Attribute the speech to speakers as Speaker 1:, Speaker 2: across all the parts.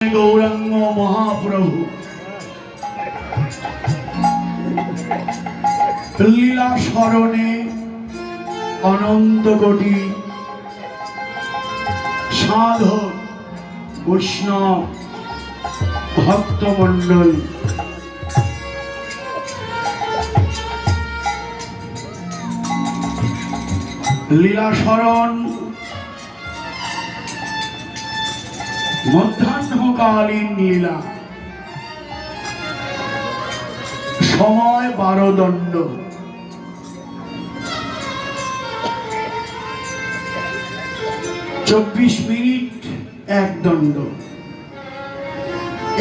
Speaker 1: গৌরাঙ্গ মহাপ্রভু লীলা স্মরণে অনন্ত কোটি সাধক বৈষ্ণব ভক্তমণ্ডল লীলা স্মরণ মধ্যাহ্নকালীন লীলা সময় 12 দণ্ড 24 মিনিট 1 দণ্ড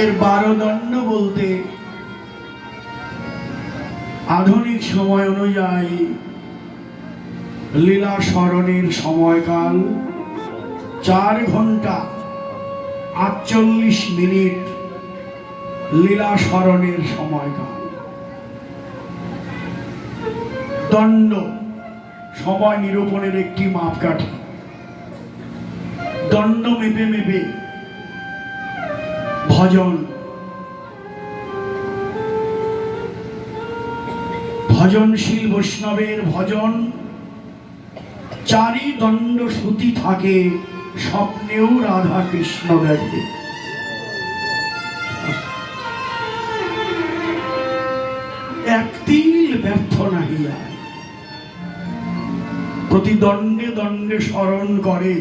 Speaker 1: এর 12 দণ্ড বলতে আধুনিক সময় অনুযায়ী লীলা স্মরণের সময়কাল 4 ঘন্টা 48 মিনিট লীলা স্মরণের সময়কাল। দণ্ড সময় নিরূপণের একটি মাপকাঠি। দণ্ড মেপে মেপে ভজন ভজনশীল বৈষ্ণবের ভজন চারি দণ্ড শ্রুতি থাকে স্বপ্নেও রাধা কৃষ্ণ দেখে। এক তিল ব্যর্থ নাহিয়া প্রতি দণ্ডে দণ্ডে স্মরণ করে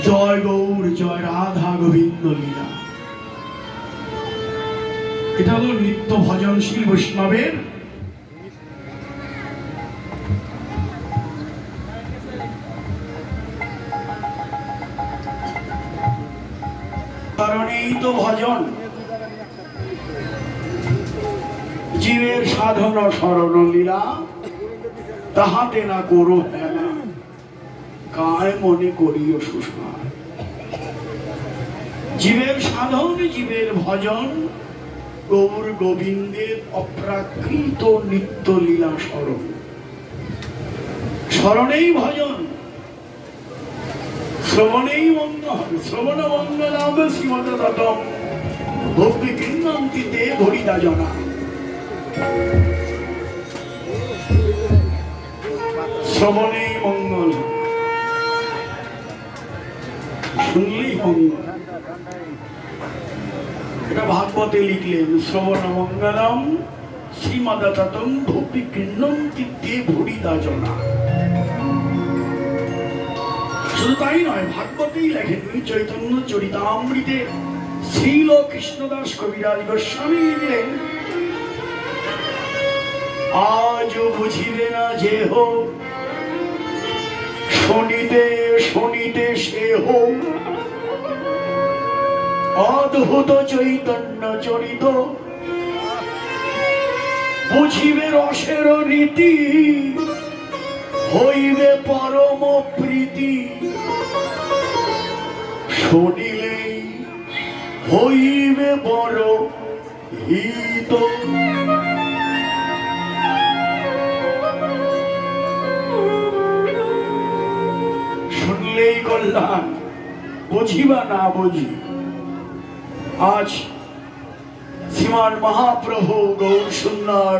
Speaker 1: জয় গৌর জয় রাধা গোবিন্দ লীলা। এটা হলো নিত্য ভজনশীল বৈষ্ণবের কারণেই তো ভজন জীবের সাধন স্মরণ লীলা তাহাতে না করো হেলা কায় মনে করিও সুষমা। জীবের সাধন জীবের ভজন গৌর গোবিন্দের অপ্রাকৃত নিত্য লীলা স্মরণ স্মরণেই ভজন শ্রবণেই মঙ্গল শ্রবণ মঙ্গলাম শ্রীমদ ততম ভক্তি কৃন্নন্তিতে ধরিতা জনা। শ্রবণেই মঙ্গল শুনলেই মঙ্গল। এটা ভাগবতে লিখলেন শ্রবণ মঙ্গলম শ্রীমদ ততম ভক্তি কৃন্নন্তিতে ধরিতা জনা। শুধু তাই নয়, ভাগবতেই লেখেননি চৈতন্য চরিতামৃতে শ্রীল কৃষ্ণদাস কবিরাজ গোস্বামী লিখলেন আজ বুঝিবে না যে হো শনিতে শনিতে সে হো অদ্ভুত চৈতন্য চরিত বুঝিবে রসের রীতি হইবে পরম প্রীতি শুনিলেই হইবে বড় হিত। শুনলেই কল্যাণ, বুঝিবা না বুঝি। আজ শ্রীমান মহাপ্রভু গৌর সুন্দর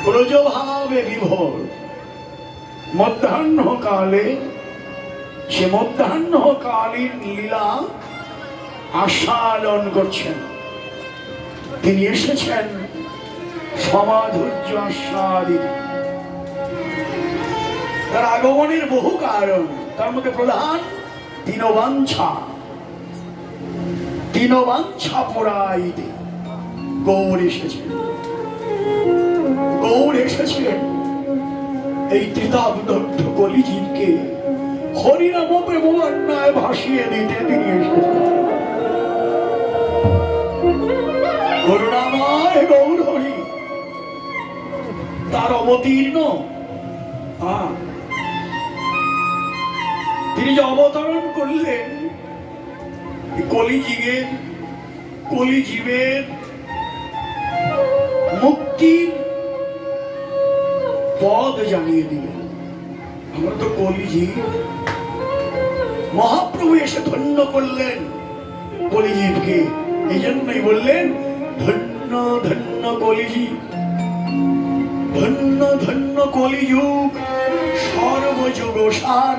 Speaker 1: ব্রজভাবে বিভোর মধ্যাহ্নকালে সে মধ্যাহ্নকালীন লীলা আস্বাদন করছেন। তিনি এসেছেন সমাধুর্য আস্বাদিত। তার আগমনের বহু কারণ, তার মধ্যে প্রধান দীনবাঞ্ছা পুরাইতে গৌর এসেছেন। গৌর এসেছিলেন এই ত্রিতাবদগ্ধ কলিজীবকে হরিনাম প্রেমান্নায় ভাসিয়ে দিতে তিনি এসেছেন। করুণাময় গৌর হরি তার অবতীর্ণ তিনি যে অবতরণ করলেন কলিজীবের মুক্তির পদ জানিয়ে দিলেন। আমরা তো কলিজি। মহাপ্রভু এসে ধন্য করলেন কলিজীবকে, এই জন্যই বললেন ধন্য ধন্য কলিজীব, ধন্য ধন্য কলিযুগ, সর্বযুগ সার।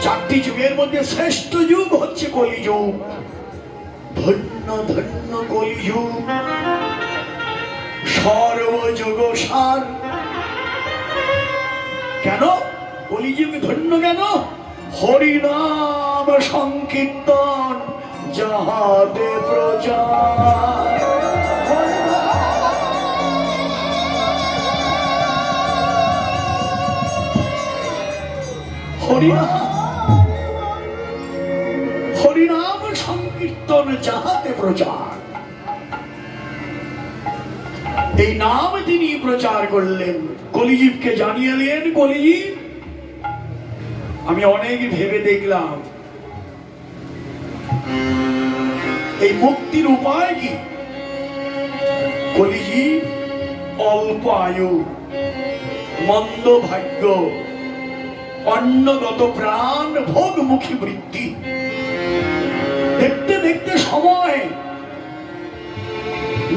Speaker 1: চারটি যুগের মধ্যে শ্রেষ্ঠ যুগ হচ্ছে কলিযুগ। ধন্য ধন্য কলিযুগ, সর্বযুগ সার। কেন কলিযুগ ধন্য? কেন? হরিনাম সংকীর্তন যাহাতে প্রচার। হরিনাম সংকীর্তন যাহাতে প্রচার, এই নাম তিনি প্রচার করলেন, কলিজীবকে জানিয়েলেন। কলিজীব, আমি অনেক ভেবে দেখলাম এই মুক্তির উপায় কি? কলিজীব অল্প আয়ু, মন্দ ভাগ্য, অন্নগত প্রাণ, ভোগমুখী বৃত্তি। দেখতে দেখতে সময়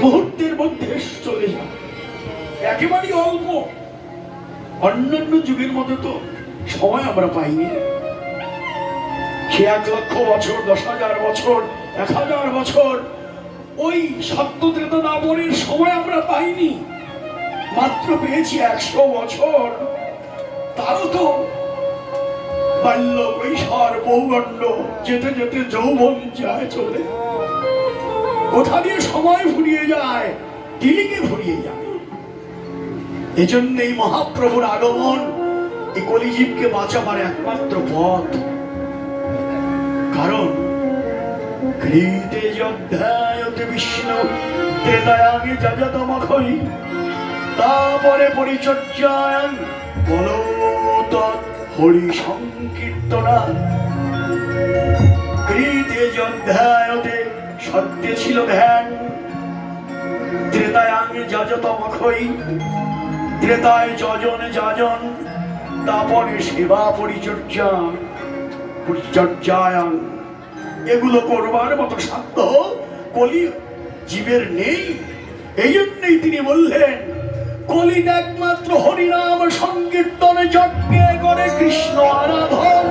Speaker 1: মুহূর্তের মধ্যে চলে যায়, একেবারেই অল্প। অন্যান্য যুগের মধ্যে তো সময় আমরা পাইনি। সে 1,00,000 বছর, 10,000 বছর, 1,000 বছর, ওই সত্যত্রেতা দাপরের সময় আমরা পাইনি। মাত্র পেয়েছি 100 বছর। তারও তো বাল্য, কৈশোর, পৌগণ্ড, যেতে যেতে যৌবন যায় চলে। কোথা দিয়ে সময় ফুরিয়ে যায়, তিলিকে ফুরিয়ে যায়। এজন্য এই মহাপ্রভুর আগমন এই কলিজীবকে বাঁচাবার একমাত্র পথ। কারণ কৃতে যধ্যায়তে বিষ্ণু ত্রেতায়াগে যজতমখৈ, তারপরে পরিচর্যায়ন বলত হরি সংকীর্তনা। কৃতে যধ্যায়তে সত্য ছিল ধ্যান, ত্রেতায়াগে যজতমখৈ, ত্রেতায় যজন যাজন, তারপরে সেবা পরিচর্যায়ন। এগুলো করবার মতো সাধ্য কলি জীবের নেই। এই জন্যই তিনি বললেন কলি একমাত্র হরিনাম সংকীর্তনে যজ্ঞে করে কৃষ্ণ আরাধন।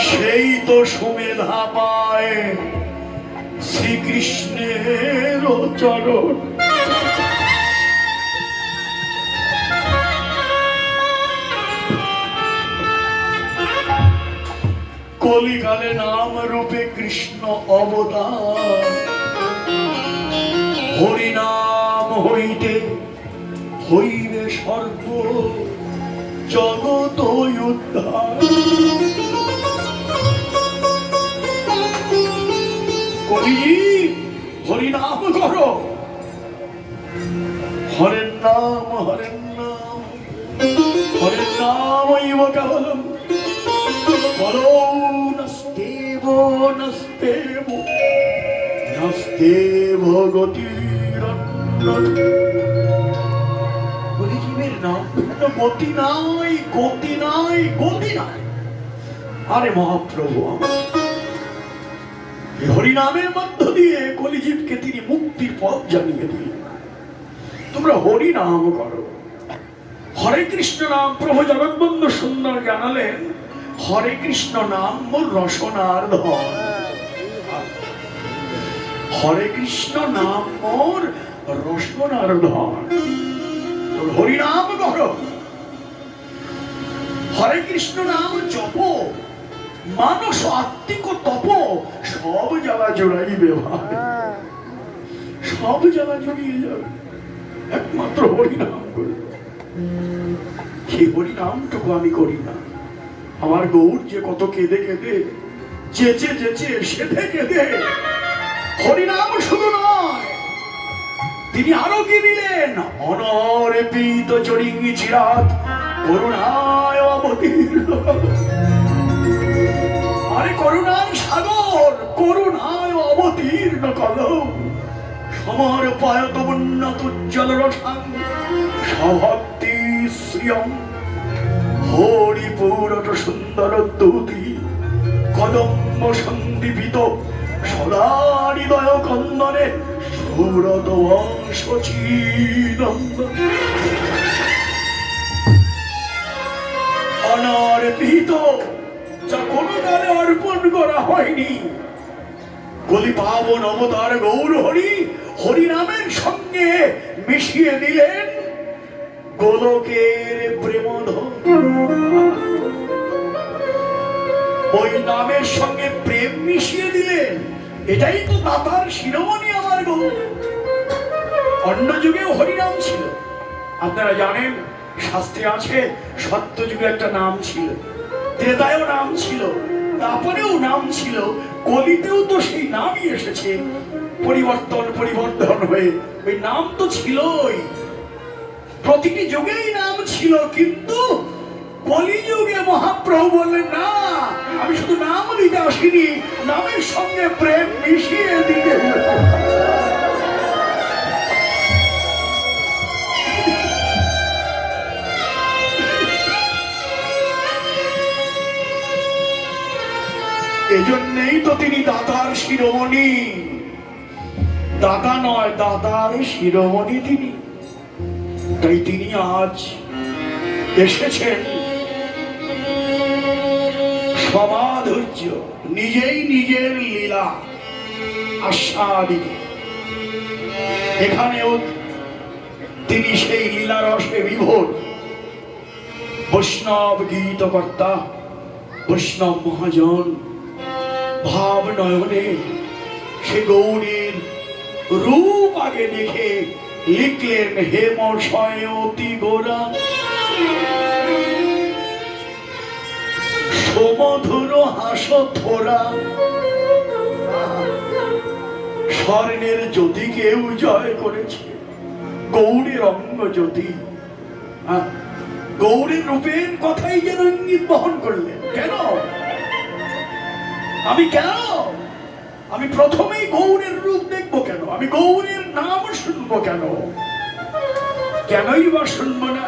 Speaker 1: সেই তো সুমেধা পায় শ্রীকৃষ্ণের চরণ। কলিকালে নাম রূপে কৃষ্ণ অবতার, হরিনাম হইতে হইবে সর্ব জগৎ উদ্ধার। কলিজীব হরিনাম করো, হরের নাম, হরের নাম, হরের নামৈব কেবলম। বলো নস্তেব নস্তেব নস্তেব গতিরন্যথা। কলিজীবের নাম গতি নাই, গতি নাই, গতি নাই। আরে মহাপ্রভু হরিনামের মধ্য দিয়ে কলিজীবকে তিনি মুক্তির পথ জানিয়ে দিলেন। তোমরা হরিনাম করো। হরে কৃষ্ণ নাম প্রভু জগৎবন্ধু সুন্দর জানালেন, হরে কৃষ্ণ নাম মোর রসনার ধন। হরে কৃষ্ণ নাম মোর রসনার ধন। হরিনাম করো, হরে কৃষ্ণ নাম জপ, মানস আত্মিক তপ, সব জ্বালা জোড়াইবে ভাই, সব জ্বালা জড়িয়ে যাবে একমাত্র হরিনাম করে। সেই হরিনামটুকু আমি করি না। আমার গৌর যে কত কেঁদে কেঁদে, চেঁচে চেঁচে, সেধে কেঁদে, হরিনাম শুধু নয়, তিনি আরো কি দিলেন? অনর্পিত চরিঙ্গি চিরাত করুণায় অবতীর্ণ। আরে করুণার সাগর, করুণায় অবতীর্ণ কলো সমর পায়ত উন্নত উজ্জ্বল রসাং সভক্তি শ্রিয়ম হরিপুরট সুন্দর দুতি কদম্ব সন্দীপিত সদা হৃদয় কন্দনে সুরত শচীনন্দন অনর্পিত যা কোনো কালে অর্পণ করা হয়নি। কলি পাবন অবতার গৌর হরি হরিনামের সঙ্গে মিশিয়ে দিলেন গোলকের প্রেমধন। ওই নামের সঙ্গে প্রেম মিশিয়ে দিলেন, এটাই তো দাতার শিরোমণি আমার গৌর। অন্য যুগেও হরিনাম ছিল, আপনারা জানেন শাস্ত্রে আছে সত্য যুগে একটা নাম ছিল, ত্রেতায়ও নাম ছিল, তারপরেও নাম ছিল, কলিতেও তো সেই নামই এসেছে পরিবর্তন হয়ে। ওই নাম তো ছিলই, প্রতিটি যুগেই নাম ছিল, কিন্তু কলিযুগে মহাপ্রভু বললেন না, আমি শুধু নাম দিতে আসিনি, নামের সঙ্গে প্রেম মিশিয়ে দিতে। এজন্যই তো তিনি দাতার শিরোমণি, দাতা নয় দাতার শিরোমণি তিনি। তাই তিনি আজ এসেছেন সমাধৈর্য নিজেই নিজের লীলা আস্বাদিতে। এখানেও তিনি সেই লীলা রসে বিভোর বৈষ্ণব গীতকর্তা, বৈষ্ণব মহাজন ভাব নয়নে সে গৌরীর রূপ আগে দেখে লিখলেন হে মশয় অতি গোরা সমধুর হাস থোরা। স্বর্ণের জ্যোতি কেউ জয় করেছে, গৌরের অঙ্গ জ্যোতি। গৌরের রূপের কথাই যেন ইঙ্গিত বহন করলেন। কেন আমি প্রথমেই গৌরের রূপ দেখবো কেন? আমি গৌরের নাম শুনবো কেন? কেনই বা শুনবো না?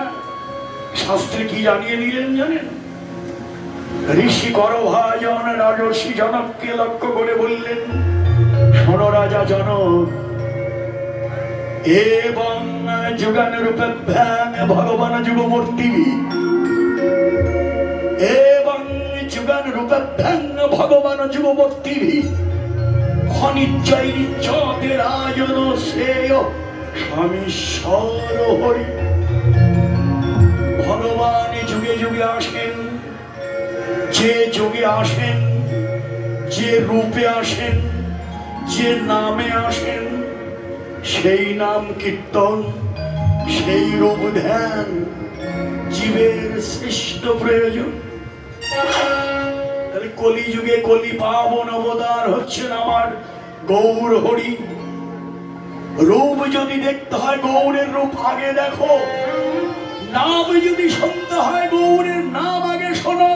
Speaker 1: শাস্ত্রে কি জানিয়ে দিলেন জানেন? ঋষি করভাজন রাজর্ষি জনককে লক্ষ্য করে বললেন, শোনো রাজা জনক, এবং যুগান রূপে ভগবান যুগমূর্তি এবং যুগান রূপে ভগবান যুগমূর্তি খনিজয় নিচ্ছদের আয়োজন শ্রেয় স্বামীশ্বর হরি। ভগবান যুগে যুগে আসেন, যে যুগে আসেন, যে রূপে আসেন, যে নামে আসেন, সেই নাম কীর্তন, সেই রূপ ধ্যান জীবের শ্রেষ্ঠ প্রয়োজন। তাহলে কলিযুগে কলি পাবন অবতার হচ্ছেন আমার গৌর হরি। রূপ যদি দেখতে হয় গৌরের রূপ আগে দেখো, নাম যদি শুনতে হয় গৌরের নাম আগে শোনো,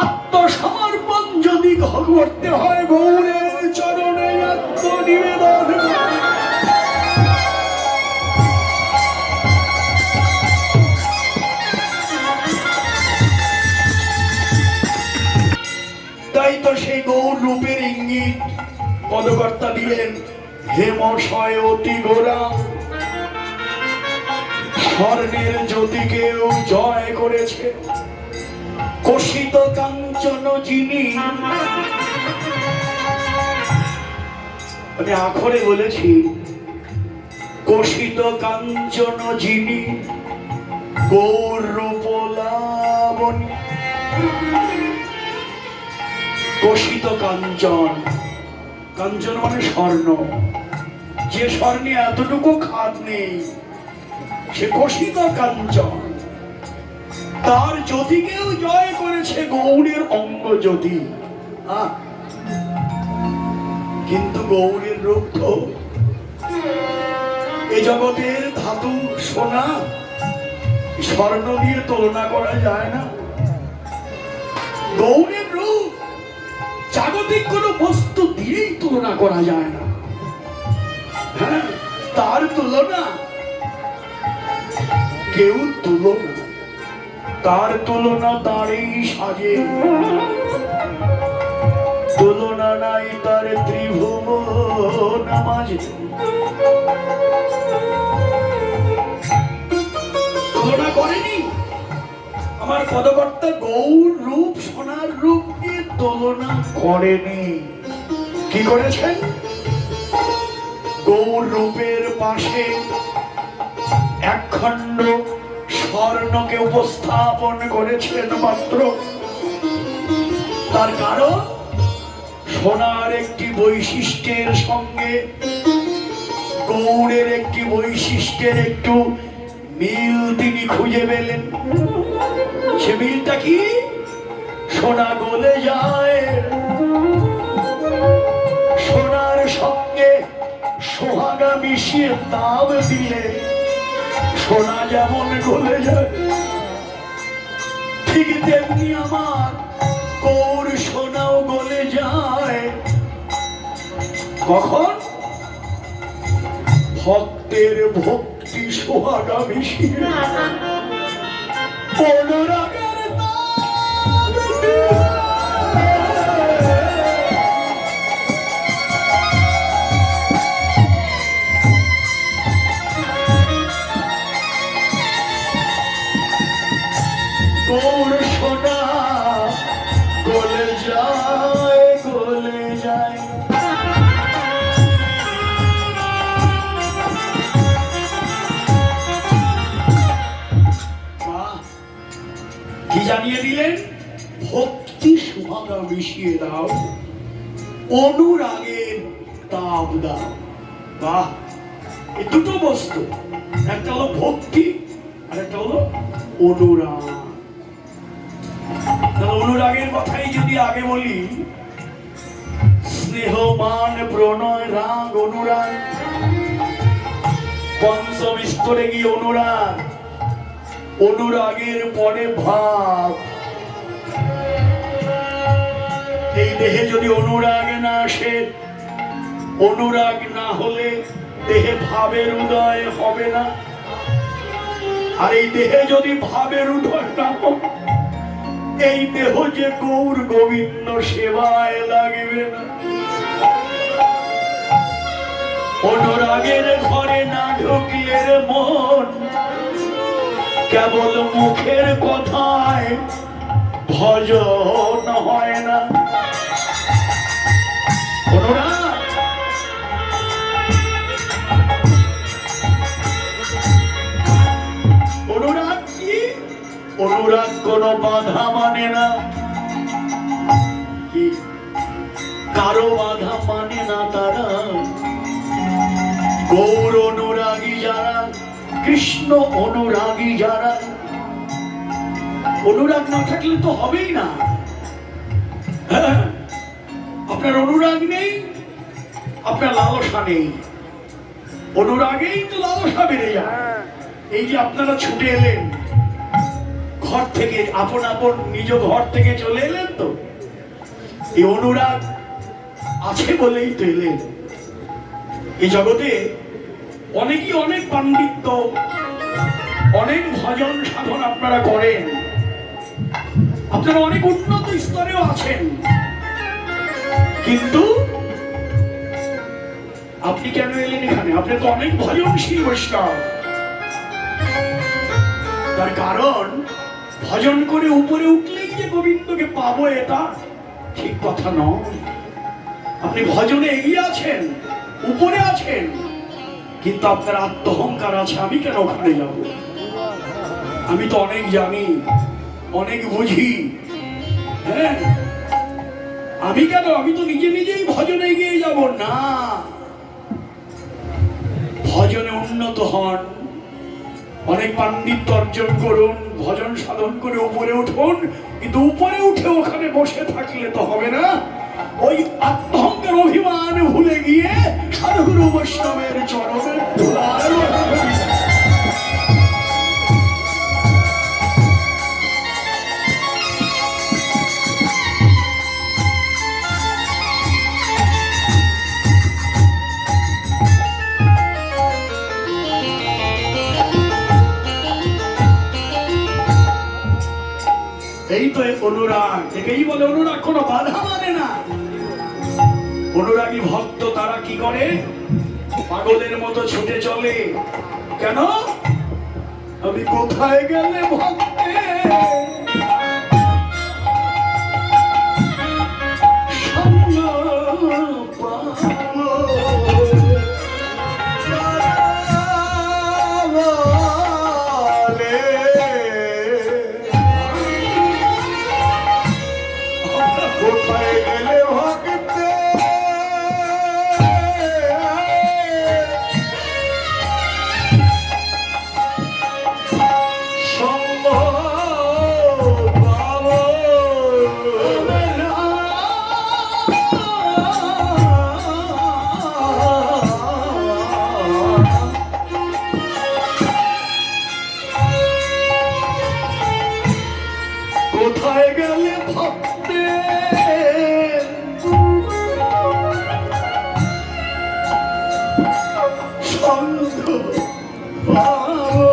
Speaker 1: আত্মসমর্পণ যদি করতে হয় গৌরের চরণে আত্মনিবেদন। তাই তো সেই গৌর রূপের ইঙ্গিত পদকর্তা দিলেন, হে মশয় অতি গোরা স্বর্ণের জ্যোতিকেও জয় করেছে, কোষিত কাঞ্চন যিনি। আমি আখরে বলেছি কোষিত কাঞ্চন যিনি গৌর রূপ লাবণী। কোষিত কাঞ্চন, কাঞ্চন মানে স্বর্ণ, যে স্বর্ণে এতটুকু খাদ নেই সে কোষিত কাঞ্চন। তার জ্যোতিকেও জয় করেছে গৌরের অঙ্গ জ্যোতি। কিন্তু গৌরের রূপ তো এ জগতের ধাতু সোনা স্বর্ণ দিয়ে তুলনা করা যায় না। গৌরের রূপ জাগতিক কোনো বস্তু দিয়েই তুলনা করা যায় না। হ্যাঁ, তার তুলনা কেউ তুলনা, তার তুলনা তারই সাজে, তুলনা নাই তার ত্রিভুবন মাঝে। তুলনা করেনি আমার পদকর্তা, গৌর রূপ সোনার রূপ নিয়ে তুলনা করেনি। কি করেছেন? গৌর রূপের পাশে একখণ্ড স্বর্ণকে উপস্থাপন করেছেন মাত্র। তার কারণ সোনার একটি বৈশিষ্ট্যের সঙ্গে গৌড়ের একটি বৈশিষ্ট্যের একটু মিল তিনি খুঁজে পেলেন। সে মিলটা কি? সোনা গলে যায়, সোনার সঙ্গে সোহাগা মিশিয়ে দাম দিলে সোনা যেমন গলে যায়, ঠিক তেমনি আমার গৌর সোনাও গলে যায়। কখন? ভক্তের ভক্তি সোহাগা মিশিয়ে অনুরাগের নাম দিয়ে। গৌর সোনা গলে যায়, গলে যায়। কি জানিয়ে দিলেন? ভক্তি সুভাগা মিশিয়ে দাও, অনুরাগের তাপ দাও। বাহ, এই দুটো বস্তু, একটা হলো ভক্তি আর একটা হলো অনুরাগ। অনুরাগের কথাই যদি আগে বলি, স্নেহ মান প্রণয় রাগ অনুরাগ, পঞ্চম স্তরে গিয়ে অনুরাগ, অনুরাগের পরে ভাব। এই দেহে যদি অনুরাগ না আসে, অনুরাগ না হলে দেহে ভাবের উদয় হবে না। আর এই দেহে যদি ভাবের উদয় না হবে, এই দেহ যে গৌর গোবিন্দ সেবায় লাগবে না। অনুরাগের ঘরে না ঢুকলে মন কেবল মুখের কথায় ভজন হয় না। অনুরাগ, অনুরাগ কি? অনুরাগ কোনো বাধা মানে না। কি? কারো বাধা মানে না তারা। গৌর অনুরাগী যারা, কৃষ্ণ অনুরাগী যারা, অনুরাগ না থাকলে তো হবেই না। আপনার অনুরাগ নেই, আপনার লালসা নেই। অনুরাগেই তো লালসা বেড়ে যায়। এই যে আপনারা ছুটে এলেন ঘর থেকে, আপন আপন নিজ ঘর থেকে চলে এলেন, তো এই অনুরাগ আছে বলেই তো এলেন। এই জগতে অনেকই অনেক পাণ্ডিত্য, অনেক ভজন সাধন আপনারা করেন, আপনারা অনেক উন্নত স্তরেও আছেন, কিন্তু আপনি কেন এলেন এখানে? আপনি তো অনেক ভজনশীল বৈষ্ণব। তার কারণ ভজন করে উপরে উঠলেই যে গোবিন্দকে পাবো, এটা ঠিক কথা নয়। আপনি ভজনে এগিয়ে আছেন, উপরে আছেন, কিন্তু আপনার আত্মহংকার আছে, আমি কেন ওখানে যাব? আমি তো অনেক জানি, অনেক বুঝি। হ্যাঁ, আমি কেন? আমি তো নিজে নিজেই ভজনে এগিয়ে যাব না। ভজনে উন্নত হন, অনেক পাণ্ডিত্য অর্জন করুন, ভজন সাধন করে উপরে উঠুন, কিন্তু উপরে উঠে ওখানে বসে থাকলে তো হবে না। ওই আত্মহংকার অভিমান ভুলে গিয়ে সাধুগুরু বৈষ্ণবের চরণে অনুরাগ, একেই বলে অনুরাগ, কোনো বাধা মানে না। অনুরাগী ভক্ত তারা কি করে? পাগলের মতো ছুটে চলে। কেন? আমি কোথায় গেলে ভক্তে সঙ্গ পাবো? কোথায় গেলে ভক্তে সঙ্গ পাবো? কোথায় গেলে ভক্তে সঙ্গ পাবো?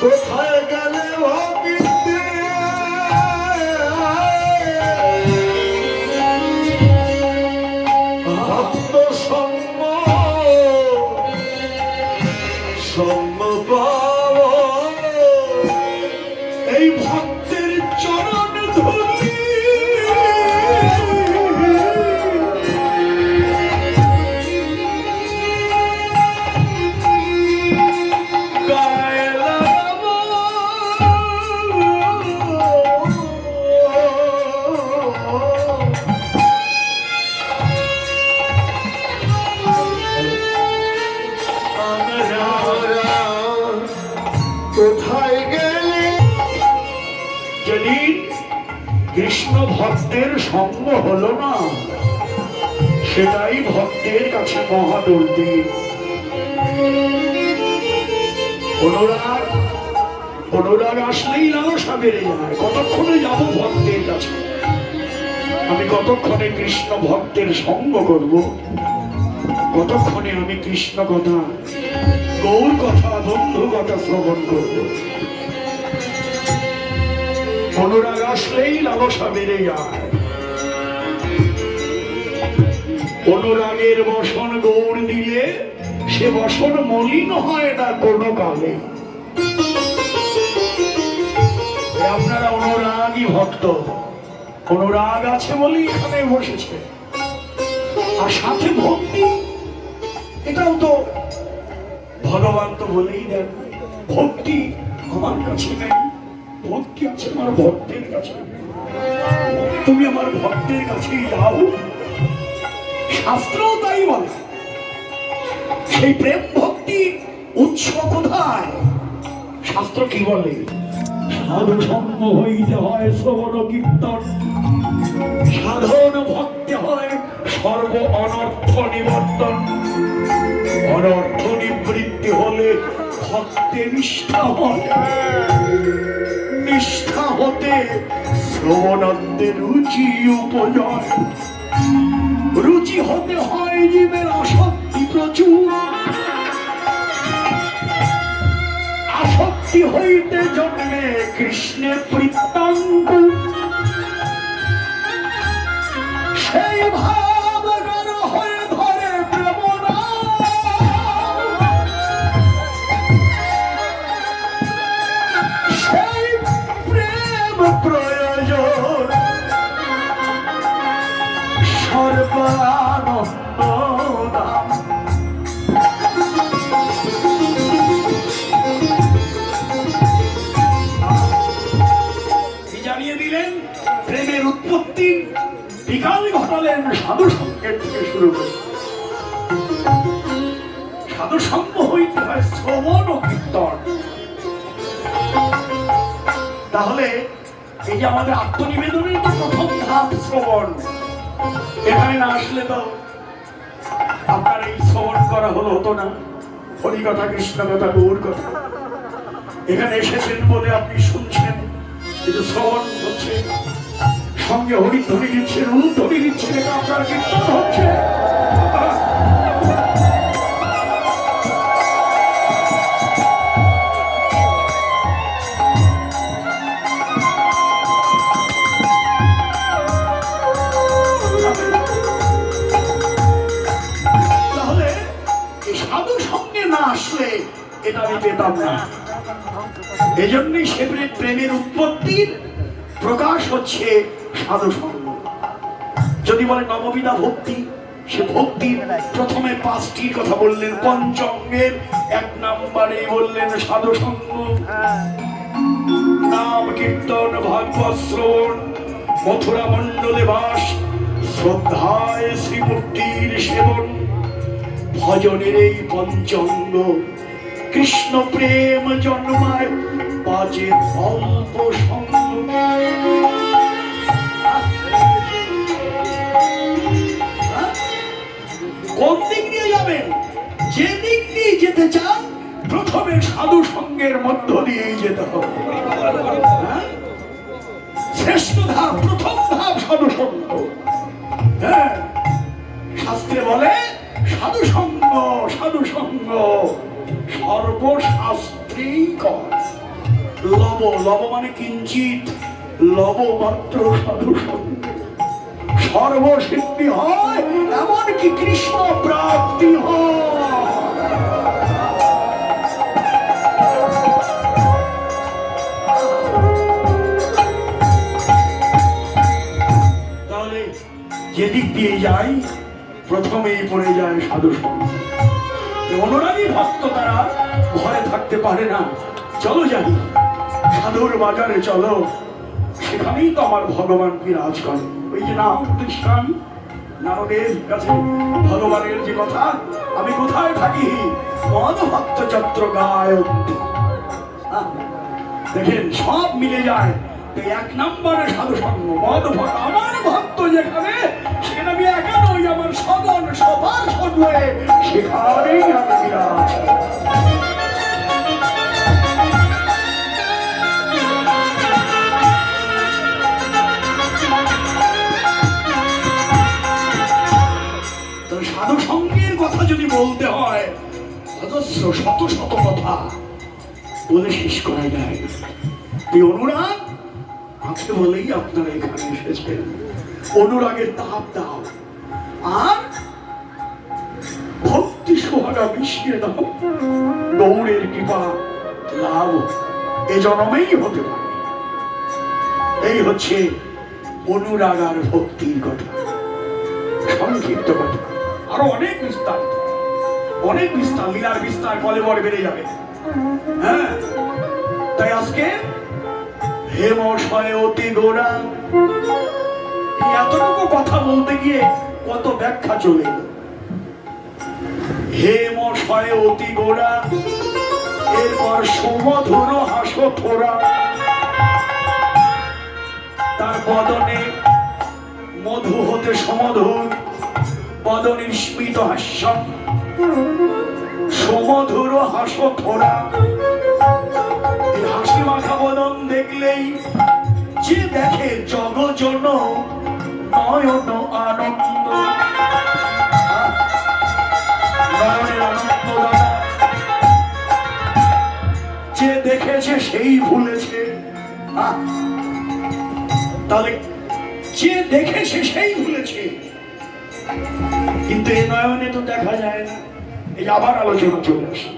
Speaker 1: কোথায় গেলে ভক্তে ভক্ত সঙ্গ সঙ্গ পাবো? এই ভক্তের চরণ ধুলি গায়ে লাগাবো। কোথায় গেলে? যেদিন কৃষ্ণ ভক্তের সঙ্গ হলো না, সেটাই ভক্তের কাছে মহাদুর্দিন। অনুরাগ, অনুরাগ আসলেই লালসা বেড়ে যায়। কতক্ষণে যাবো ভক্তের কাছে? আমি কতক্ষণে কৃষ্ণ ভক্তের সঙ্গ করব? কতক্ষণে আমি কৃষ্ণ কথা, গৌর কথা, বন্ধু কথা শ্রবণ করব? অনুরাগ আসলেই লালসা বেড়ে যায়। অনুরাগের বসন গৌর দিলে সে বসন মলিন হয় না কোনো কালে। আপনারা অনুরাগী ভক্ত, অনুরাগ আছে বলেই এখানে বসেছে। আর সাথে ভক্তি, এটাও তো ভগবান তো বলেই দেন, ভক্তি আমার কাছে নেই, ভক্তি আছে আমার ভক্তের কাছে। তুমি আমার ভক্তের কাছেই যাও। শাস্ত্রও তাই বলে। সেই প্রেম ভক্তি উৎস কোথায়? শাস্ত্র কি বলে? সাধু সঙ্গ হইতে হয় শ্রবণ কীর্তন, সাধন ভক্তি হয় সর্ব অনর্থ নিবর্তন, অনর্থ নিবৃত্তি হলে ভক্তে নিষ্ঠা হয়, নিষ্ঠা হতে শ্রবণান্তে রুচি উপজয়, রুচি হতে হয় জীবের আসক্তি প্রচুর, আসক্তি হইতে জন্মে কৃষ্ণের প্রীতাঙ্কুর, সেই ভাব গাঢ় হয়ে ধরে প্রেমনা, সেই প্রেম প্রয়োজন সর্বানন্দ নাম। জানিয়ে দিলেন প্রেমের উৎপত্তি, বিকাল ঘটালেন সাধু সঙ্গের থেকে শুরু করে। সাধু সঙ্গ হইতে হয় শ্রবণ ও কীর্তন। তাহলে এই যে আমাদের আত্মনিবেদনের তো প্রথম ধাপ শ্রবণ, এখানে না আসলে তো আপনার এই শ্রবণ করা হতো না। হরি কথা, কৃষ্ণ কথা, গৌর কথা। এখানে এসেছেন বলে আপনি শুনছেন, এই যে শ্রবণ হচ্ছে, সঙ্গে হরি ধরে দিচ্ছে, রূপ ধরে দিচ্ছে, আপনার কীর্তন হচ্ছে। তাহলে এই সাধু সঙ্গে না আসলে এটা আমি পেতাম না। এই জন্যই সে প্রেমের উৎপত্তির প্রকাশ হচ্ছে সাধু সঙ্গ। যদি বলে নববিধা ভক্তি, সে ভক্তির প্রথমে 5টির কথা বললেন, পঞ্চঙ্গের 1 নম্বরে বললেন সাধু সঙ্গ। নাম কীর্তন, ভাগবত শ্রবণ, মথুরা মণ্ডলে বাস, শ্রদ্ধায় শ্রীমূর্তির সেবন, ভজনের এই পঞ্চঙ্গ। কৃষ্ণ প্রেম জন্মায় বাজে অল্প সঙ্গ। কোন দিক দিয়ে যাবেন? যে দিক দিয়ে যেতে চান প্রথমে সাধু সঙ্গের মধ্য দিয়েই যেতে হবে। শ্রেষ্ঠ ধাপ, প্রথম ধাপ সাধু সঙ্গ। হ্যাঁ, শাস্ত্রে বলে সাধু সঙ্গ, সাধু সঙ্গ সর্বশাস্ত্রেই কর। লব, লব মানে কিঞ্চিত, লব মাত্র সাধু সঙ্গ সর্বসিদ্ধি হয়, এমনকি কৃষ্ণ প্রাপ্তি হয়। তাহলে যেদিক দিয়ে যাই প্রথমেই পড়ে যায় সাধু সঙ্গ। অনুরাগী ভক্ত তারা ভয়ে থাকতে পারে না। চলো যাই সাধুর বাজারে, চলো, সেখানেই তো আমার ভগবান বিরাজ করে। ওই যে নাম কৃষ্ণ, নারদের কাছে ভগবানের যে কথা, আমি কোথায় থাকি, মদভক্ত চত্র গায়ন্তি। দেখেন সব মিলে যায়। 1 নম্বরে সাধু সঙ্গ, মদভক্ত। আমার ভক্ত যেখানে, সেখানে আমি একা নই, আমার সদন সবার সদয়ে সেখানেই আমি বিরাজ। সাধু সঙ্গের কথা যদি বলতে হয়, অজস্র শত শত কথা বলে শেষ করা যায় না। এই অনুরাগ আজকে বলেই আপনারা এখানে এসেছেন। অনুরাগের তাপ দাও আর ভক্তি সোহাগা মিশিয়ে দাও। গৌরের কৃপা লাভ এ জন্মেই হতে পারে। এই হচ্ছে অনুরাগ আর ভক্তির কথা, সংক্ষিপ্ত কথা। আরো অনেক বিস্তার, অনেক বিস্তার, লীলার বিস্তার কলে বড় বেড়ে যাবে। হ্যাঁ, তাই আজকে হেমশয় অতি গোরা, এতটুকু কথা বলতে গিয়ে কত ব্যাখ্যা চলে গেল। হেমশয় অতি গোরা, এরপর সুমধুর হাস থোরা, তার বদনে মধু হতে সমধুর, বদনের স্মিত হাস্য, সমধুর হাস থোরা। হাসি মাখা বদন দেখলেই যে দেখে জগজন নয়ন আনন্দ। নয়নের আনন্দ দাদা, যে দেখেছে সেই ভুলেছে। তাহলে যে দেখেছে সেই ভুলেছে, কিন্তু এই নয়নে তো দেখা যায় না। এই আবার আলোচনা চলে আসে।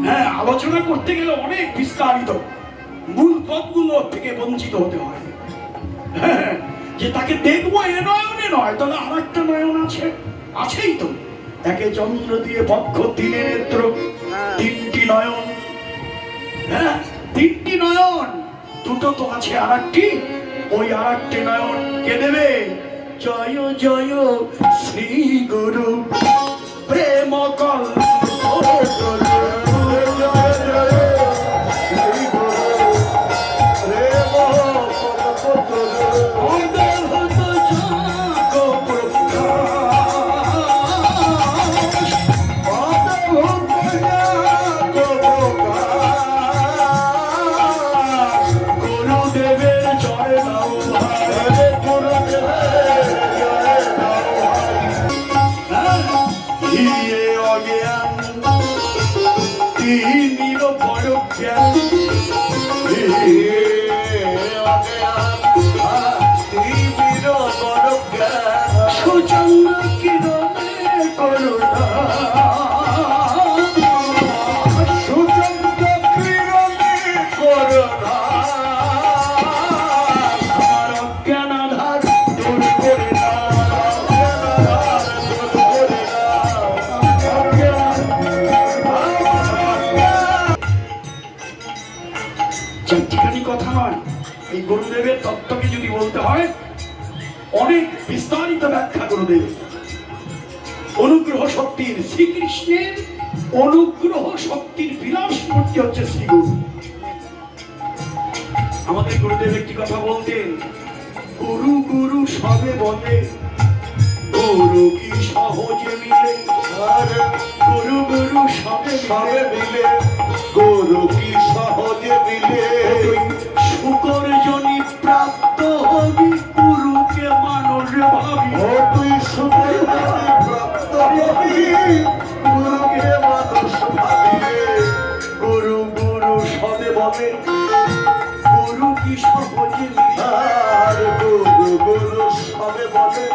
Speaker 1: হ্যাঁ, আলোচনা করতে গেলে অনেক বিস্তারিত, মূল পদগুলো থেকে বঞ্চিত হতে হয়। হ্যাঁ, যে তাকে দেখবো এ নয়নে নয়, তাহলে আর একটা নয়ন আছে, আছেই তো। একে চন্দ্র দিয়ে পক্ষ, 3 নেত্র, 3টি নয়ন। হ্যাঁ, 3টি নয়ন, 2টো তো আছে, আর একটি, ওই আর একটি নয়ন কে দেবে? জয় জয় শ্রী গুরু প্রেম কল। কিরণে করুণা, সুচন্দ্র কিরণে করুণা, আমার অজ্ঞানাধার দূর করে দাও, অজ্ঞানাধার দূর করে দাও, চারটিখানি কথা নয়। এই গুরুদেবের তত্ত্বকে যদি বলতে হয় অনেক বিস্তারিত ব্যাখ্যা গুরুদেব। অনুগ্রহ শক্তির, শ্রীকৃষ্ণের অনুগ্রহ শক্তির বিলাস মূর্তি হচ্ছে শ্রীগুরু। আমাদের গুরুদেব একটি কথা বলতেন, গুরু গুরু সবে বলে, গুরু কি সহজে মিলে, আর গুরু গুরু সবে সবে মিলে, গুরু কি সহজে মিলে, শুকর জনি প্রাপ্ত হবি, গুরুকে মানুষ ভাবি, ও তুই শুকর জনি প্রাপ্ত হবি, গুরুকে মানুষ ভাবি, গুরু গুরু সবে বলে, গুরু কি সহজে মিলে, আর গুরু গুরু সবে বলে,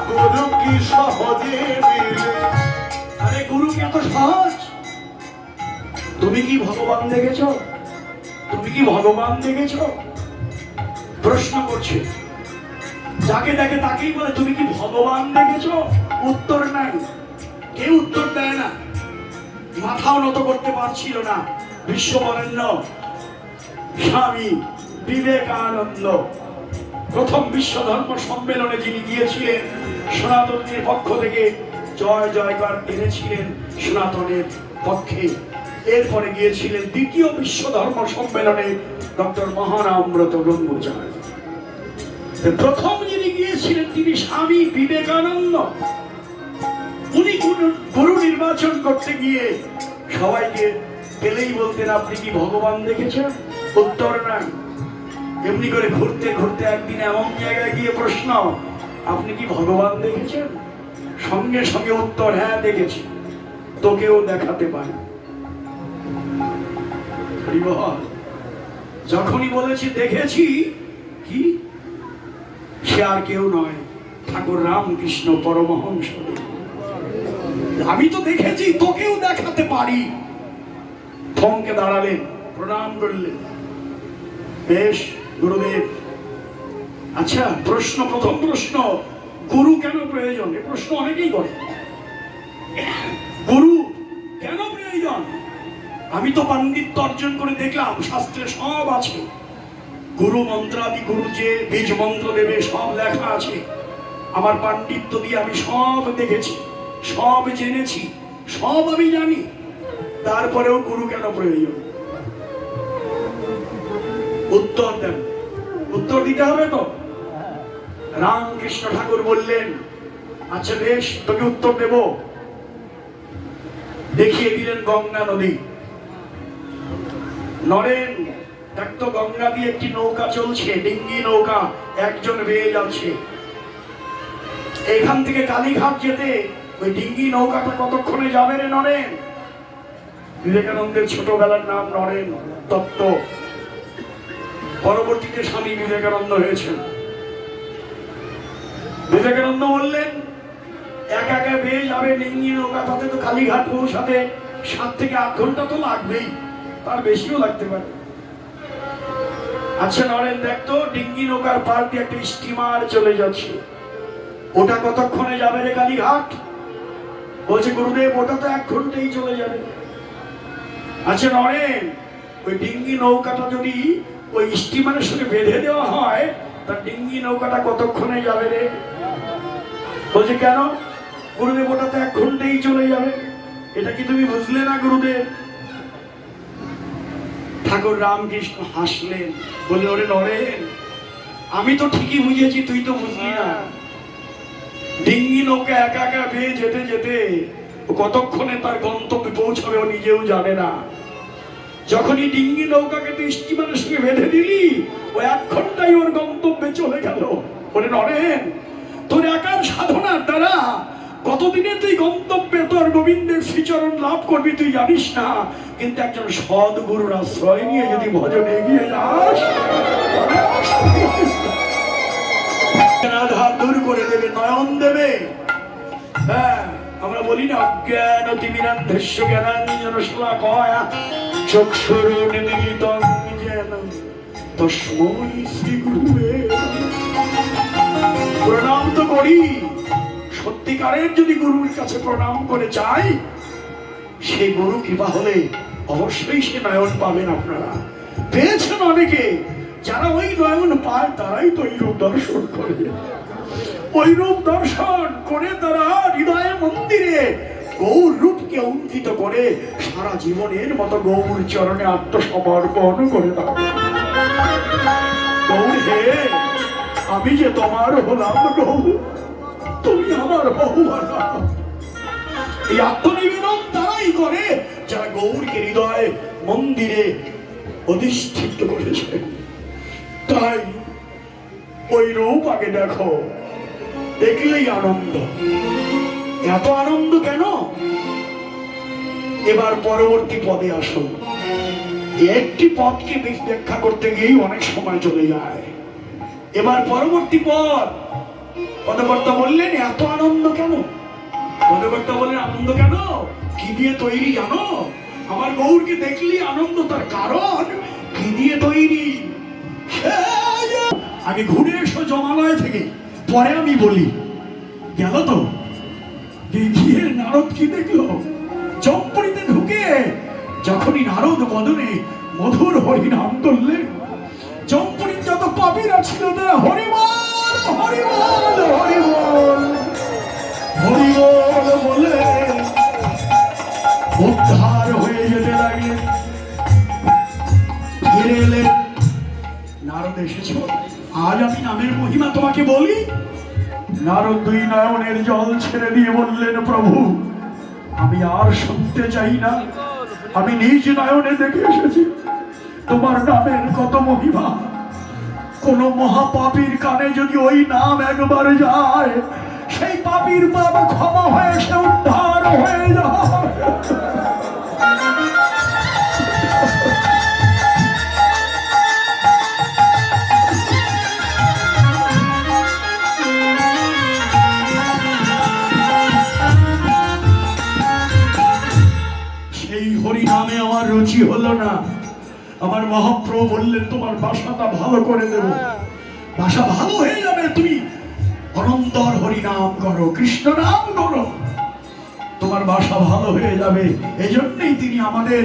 Speaker 1: গুরু কি সহজে মিলে। আরে গুরু কি এত সহজ? তুমি কি ভগবান দেখেছ? তুমি কি ভগবান দেখেছ? প্রশ্ন করছে, যাকে দেখে তাকেই বলে তুমি কি ভগবান দেখেছ? উত্তর নাই, কেউ উত্তর দেয় না। মাথাও নত করতে পারছিল না বিশ্ববরেণ্য স্বামী বিবেকানন্দ। প্রথম বিশ্ব ধর্ম সম্মেলনে যিনি গিয়েছিলেন, সনাতনের পক্ষ থেকে জয় জয়কার এনেছিলেন সনাতনের পক্ষে। এরপরে গিয়েছিলেন দ্বিতীয় বিশ্ব ধর্ম সম্মেলনে ডক্টর মহানামব্রত ব্রহ্মচারী। প্রথম যিনি গিয়েছিলেন তিনি স্বামী বিবেকানন্দ। উনি গুরু নির্বাচন করতে গিয়ে সবাইকে পেলেই বলতেন, আপনি কি ভগবান দেখেছেন? উত্তর নাই। এমনি করে ঘুরতে ঘুরতে একদিন এমন জায়গায় গিয়ে প্রশ্ন, আপনি কি ভগবান দেখেছেন? সঙ্গে সঙ্গে উত্তর, হ্যাঁ দেখেছি, তোকেও দেখাতে পারি। যখনই বলেছি দেখেছি, কি সে আর কেউ নয়, ঠাকুর রামকৃষ্ণ পরমহংস। আমি তো দেখেছি, তোকেও দেখাতে পারি। থমকে দাঁড়ালেন, প্রণাম করলেন। বেশ গুরুদেব। আচ্ছা, প্রশ্ন, প্রথম প্রশ্ন, গুরু কেন প্রয়োজন? এ প্রশ্ন অনেকেই করে। গুরু কেন প্রয়োজন? আমি তো পাণ্ডিত্য অর্জন করে দেখলাম, শাস্ত্রে সব আছে। গুরু মন্ত্রাদি, গুরু যে বীজ মন্ত্র দেবে সব লেখা আছে। আমার পাণ্ডিত্য দিয়ে আমি সব দেখেছি, সব জেনেছি, সব আমি জানি। তারপরেও গুরু কেন প্রয়োজন? উত্তর দেন, উত্তর দিতে হবে তো। রামকৃষ্ণ ঠাকুর বললেন, আচ্ছা বেশ, তোকে উত্তর দেব। দেখিয়ে দিলেন গঙ্গা নদী। নরেন, দেখতো গঙ্গা দিয়ে একটি নৌকা চলছে, ডিঙ্গি নৌকা, একজন বেয়ে যাচ্ছে। এখান থেকে কালীঘাট যেতে ওই ডিঙ্গি নৌকাটা কতক্ষণে যাবে রে নরেন? বিবেকানন্দের ছোটবেলার নাম নরেন দত্ত, পরবর্তীতে স্বামী বিবেকানন্দ হয়েছেন। বিবেকানন্দ বললেন, একা একা বেয়ে যাবে ডিঙ্গি নৌকা, তাতে তো কালীঘাট পৌঁছাতে 7 থেকে 8 ঘন্টা তো লাগবেই, তার বেশিও লাগতে পারে। আচ্ছা নরেন, দেখতো ডিঙ্গি নৌকার পার দিয়ে একটা স্টিমার চলে যাচ্ছে, ওটা কতক্ষণে যাবে রে কালীঘাট? বলছে গুরুদেব, ওটা তো 1 ঘন্টাই চলে যাবে। আচ্ছা নরেন, ওই ডিঙ্গি নৌকাটা যদি ওই স্টিমারের সঙ্গে বেঁধে দেওয়া হয়, তার ডিঙ্গি নৌকাটা কতক্ষণে যাবে রে? বলছে কেন? গুরুদেব, ওটা তো 1 ঘন্টাই চলে যাবে। এটা কি তুমি বুঝলে না গুরুদেব? ঠাকুর রামকৃষ্ণ হাসলেন, বললেন, ওরে নরেন, আমি তো ঠিকই বুঝেছি, তুই তো বুঝলি না। ডিঙ্গি নৌকা একা একা বেয়ে যেতে যেতে কতক্ষণে তার গন্তব্যে পৌঁছাবে ও নিজেও জানে না। যখনই ডিঙ্গি নৌকাকে তুই স্টিমারের সঙ্গে বেঁধে দিলি, ও 1 ঘন্টায় ওর গন্তব্যে চলে গেল। ওরে নরেন, তোর একার সাধনার দ্বারা কতদিনে তুই গন্তব্যে তোর গোবিন্দের শ্রীচরণ লাভ করবি তুই জানিস না, কিন্তু একজন সদ্গুরুর আশ্রয় নিয়ে যদি ভজনে এগিয়ে যাস, আধার দূর করে দেবে, নয়ন দেবে। হ্যাঁ, আমরা বলি না অজ্ঞান তিমিরান্ধস্য জ্ঞানাঞ্জন শলাকায়া চক্ষুরুন্মীলিতং যেন তস্मै শ্রীগুরুবে প্রণাম তো করি। সত্যিকারের যদি গুরুর কাছে প্রণাম করে চাই, সেই গুরু কৃপা হলে অবশ্যই সে নয়ন পাবেন। আপনারা পেয়েছেন অনেকে, যারা ওই নয়ন পায় তারাই তো এই রূপ দর্শন করে। ওই রূপ দর্শন করে তারা হৃদয়ে মন্দিরে গৌর রূপকে অঙ্কিত করে সারা জীবনের মতো গৌর চরণে আত্মসমর্পণ করে দেয়। গৌর হে, আমি যে তোমার হলাম গৌর, তুমি আমার বহুমাতা। এই আত্মনিবেদন তারাই করে যারা গৌরকে হৃদয়ে মন্দিরে অধিষ্ঠিত করেছে। তাই ওই রূপ আগে দেখো, দেখলেই আনন্দ। এত আনন্দ কেন? এবার পরবর্তী পদে আসুন। একটি পদকে ব্যাখ্যা করতে গিয়েই অনেক সময় চলে যায়। এবার পরবর্তী পদ, পদকর্তা বললেন এত আনন্দ কেন? পদকর্তা বললেন আনন্দ কেন, কি দিয়ে তৈরি জানো? আমার গৌরকে দেখলি আনন্দ, তার কারণ কি দিয়ে তৈরি? আগে ঘুরে এসো জমালয় থেকে, পরে আমি বলি। গেল তো গিয়ে নারদ কি দেখলো? চম্পড়িতে ঢুকে যখনই নারদ বদনে মধুর হরিনাম করলেন, চম্পড়ির যত পাপীরা ছিল তারা হরিবল হরিবল হরিবল হরিবল বলে উদ্ধার হয়ে যেতে লাগলেন। ফিরে এলেন, নারদ এসেছ, আজ আমি নামের মহিমা তোমাকে বলি। নারদ দুই নয়নের জল ছেড়ে দিয়ে বললেন, প্রভু আমি আর শুনতে চাই না, আমি নিজ নয়নে দেখে এসেছি তোমার নামের কত মহিমা। কোন মহাপাপীর কানে যদি ওই নাম একবার যায়, সেই পাপীর পাপ ক্ষমা হয়ে সে উদ্ধার হয়ে যায়। হরিনামে আমার রুচি হলো না। আমার মহাপ্রভু বললেন তোমার বাসাটা ভালো করে দেব। বাসা ভালো হয়ে যাবে, তুমি অনন্তর হরিনাম করো, কৃষ্ণ নাম করো, তোমার বাসা ভালো হয়ে যাবে। এই জন্যই তিনি আমাদের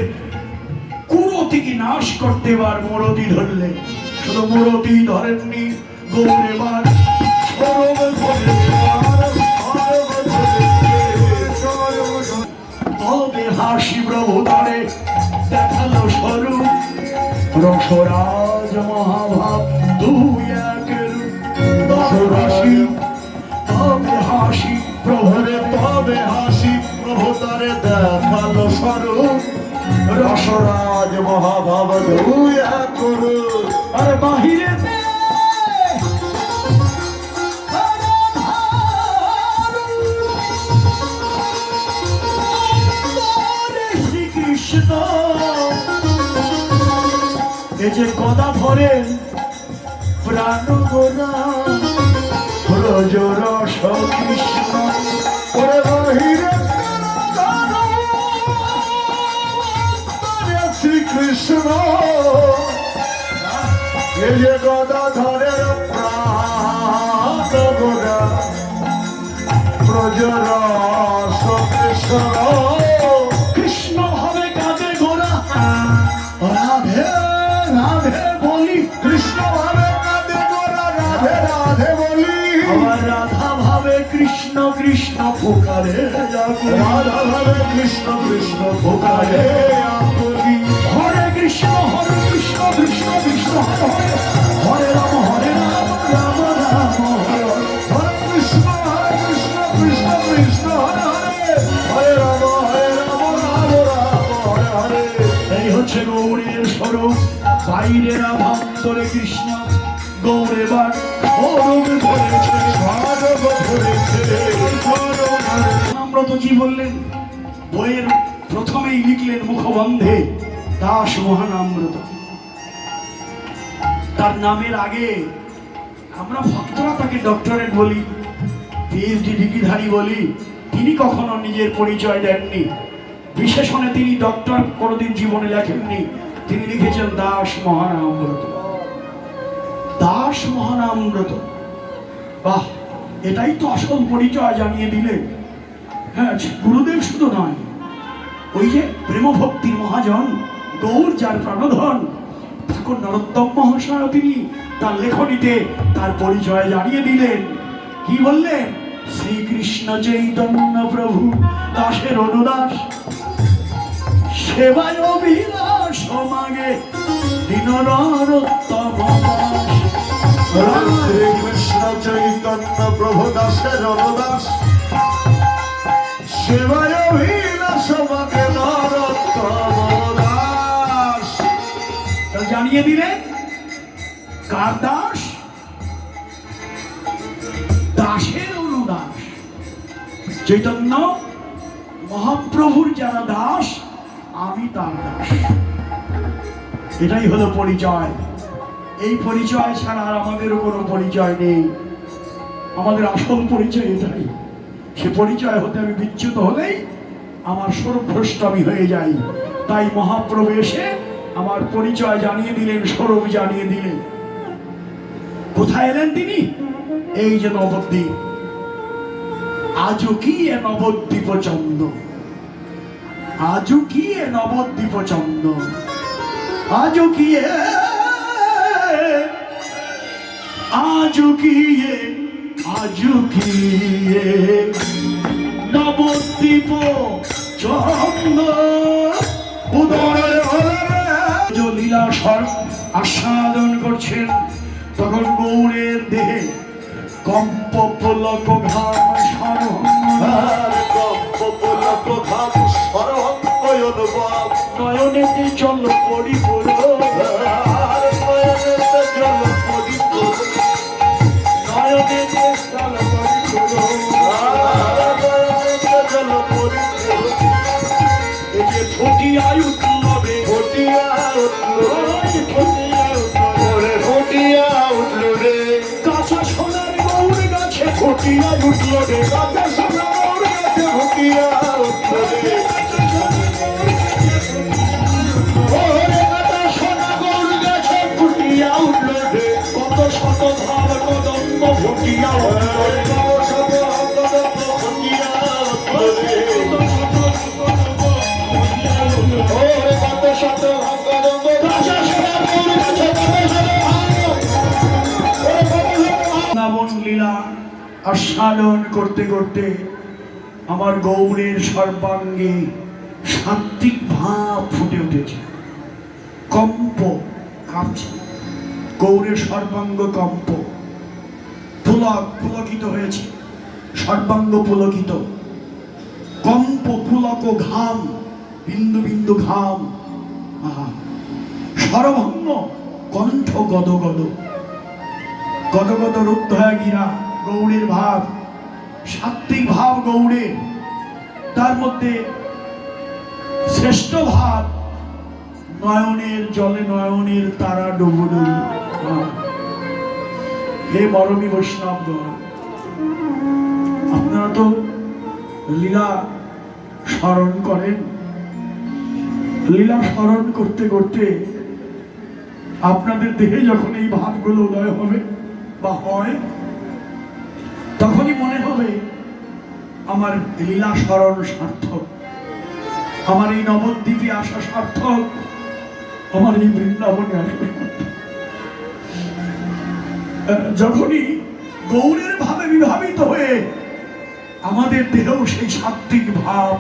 Speaker 1: কুরতিকে নাশ করতে এবার মূরতি ধরলেন। শুধু মূরতি ধরেননি, গৌরেবার তবে হাসি প্রভু তারে দেখালো স্বরূপ, রসরাজ মহাভাব দুই একের দশরাশি। তবে হাসি প্রভুরে, তবে হাসি প্রভু তারে দেখালো স্বরূপ, রসরাজ মহাভাব দুই একের। আর বাহিরে এই যে গদা ধরে প্রাণ গোনা ব্রজ রস কৃষ্ণ, ওরে বাহিরে শ্রীকৃষ্ণ। এই যে গদা ধরে প্রাণ গোনা ব্রজ রস কৃষ্ণ। কৃষ্ণ হবে কাঁদে গোরা, রাধে রাধে বলি, কৃষ্ণ ভাবে কাঁদে গোরা, রাধে রাধে বলি। আমার রাধা ভাবে কৃষ্ণ কৃষ্ণ পুকারে, রাধা ভাবে কৃষ্ণ কৃষ্ণ পুকারে বলি। হরে কৃষ্ণ কৃষ্ণ কৃষ্ণ হরে হরে, হরে রাম রাম রাম হরে হরে, কৃষ্ণ কৃষ্ণ কৃষ্ণ কৃষ্ণ হরে হরে, হরে রাম রাম রাম হরে হরে। এই হচ্ছে গৌরীর স্বরূপ, বাইরের আভ্যন্তরে কৃষ্ণ। গৌরেবার নম্রতজি বললেন, বইয়ের প্রথমেই লিখলেন মুখবন্ধে দাস মহানাম্রত। তার নামের আগে আমরা ভক্তরা তাকে ডক্টরেট বলি, পিএইচডি ডিগ্রিধারী বলি। তিনি কখনো নিজের পরিচয় দেননি, বিশেষণে তিনি ডক্টর কোনোদিন জীবনে লেখেননি। তিনি লিখেছেন দাস মহানামব্রত, দাস মহানামব্রত। বাহ, এটাই তো আসল পরিচয় জানিয়ে দিলে। হ্যাঁ, গুরুদেব শুধু নয়, ওই যে প্রেম ভক্তির মহাজন গৌর, যার প্রাণধন ঠাকুর নরোত্তম মহাশয়, তিনি তার লেখনীতে তার পরিচয় জানিয়ে দিলেন। কি বললেন? শ্রীকৃষ্ণ চৈতন্য প্রভু দাসের অনুদাস, সেবায় অভিলাষ মাগে দীন নরোত্তম দাস।
Speaker 2: শ্রীকৃষ্ণ চৈতন্য প্রভু দাসের অনুদাস, সেবায় অভিলাষ মাগে নরোত্তম দাস।
Speaker 1: জানিয়ে দিলেন কার দাস? দাসের অনুদাস। চৈতন্য মহাপ্রভুর যারা দাস, আমি তার দাস। এটাই হলো পরিচয়। এই পরিচয় ছাড়া আর আমাদেরও কোনো পরিচয় নেই। আমাদের আসল পরিচয় এটাই। সে পরিচয় হতে আমি বিচ্যুত হলেই আমার স্বরূপভ্রষ্ট আমি হয়ে যাই। তাই মহাপ্রভু এসে আমার পরিচয় জানিয়ে দিলেন, স্বরূপ জানিয়ে দিলেন। কোথায় এলেন তিনি? এই যে নবদ্বীপ। আজও কি এ নবদ্বীপ চন্দ, আজও কি এ নবদ্বীপ চন্দ, আজও কি আজও কি আজও কি নবদ্বীপ চন্দ। উদয় লীলা স্বর আস্বাদন করছেন, তখন গৌরের দেহে কম্প পুলক ঘাম নয়নেতে জল পরিপূর, নয়নেতে জল পরিপূর। এই যে ফুটিয়ায় উঠল রে, ফুটিয়ায় উঠল রে, কাঁচা সোনার গৌর গাছে ফুটিয়ায় উঠল রে, কাঁচা সোনার গৌর গাছে ফুটিয়ায় উঠল রে। কত শত ভাব কদম্ব ফুটিয়া লীলা আস্বাদন করতে করতে আমার গৌরের সর্বাঙ্গে সাত্বিক ভাব ফুটে উঠেছে। কম্প কাঁপছে, গৌরের সর্বাঙ্গ কম্প, পুলকিত হয়েছে, সর্বাঙ্গ পুলকিত, কম্প পুলক ঘাম, বিন্দু বিন্দু ঘাম। সরভঙ্গ কণ্ঠ গদগদ, গদগদ রুদ্ধ হয়ে গিরা। গৌরের ভাব, সাত্বিক ভাব গৌরের, তার মধ্যে শ্রেষ্ঠ ভাব নয়নের জলে নয়নের তারা ডুবু ডুবু। হে মরমী বৈষ্ণবগণ, আপনারা তো লীলা স্মরণ করেন। লীলা স্মরণ করতে করতে আপনাদের দেহে যখন এই ভাবগুলো উদয় হবে বা হয়, তখনই মনে হবে আমার লীলা স্মরণ সার্থক, আমার এই নবদ্বীপে আসা সার্থক, আমার এই বৃন্দাবনে আসা সার্থক। যখনই গৌরের ভাবে বিভাবিত হয়ে আমাদের দেহেও সেই সাত্বিক ভাব,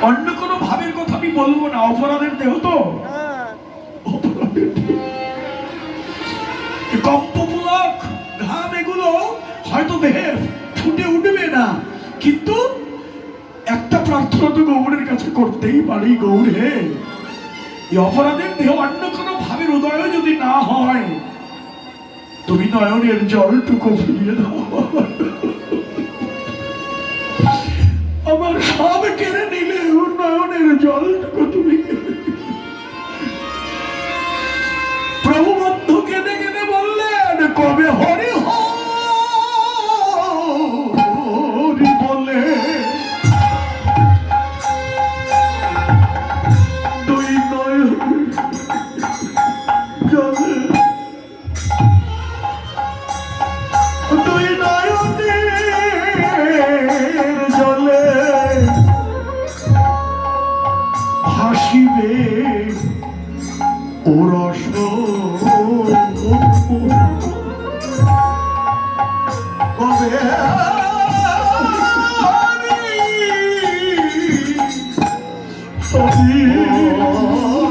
Speaker 1: অন্য কোনো ভাবের কথা আমি বলবো না, অপরাধের দেহ তো, কম্পমূলক ঘাম এগুলো হয়তো দেহে ফুটে উঠবে না, কিন্তু একটা প্রার্থনা তো গৌরের কাছে করতেই পারি। গৌর হে, এই অপরাধের দেহ অন্য কোনো ভাবের উদয় যদি না হয়, তুমি নয়নের জলটুকু ফিরিয়ে দাও। আমার সব কেড়ে নিলে নয়নের জলটুকু তুমি। প্রভু বন্ধু কেঁদে কেঁদে বললেন, তবে হরি হরি বলে দুই নয়ন জলে দুই নয়নের জলে ভাসিবে ওরস কবে হরি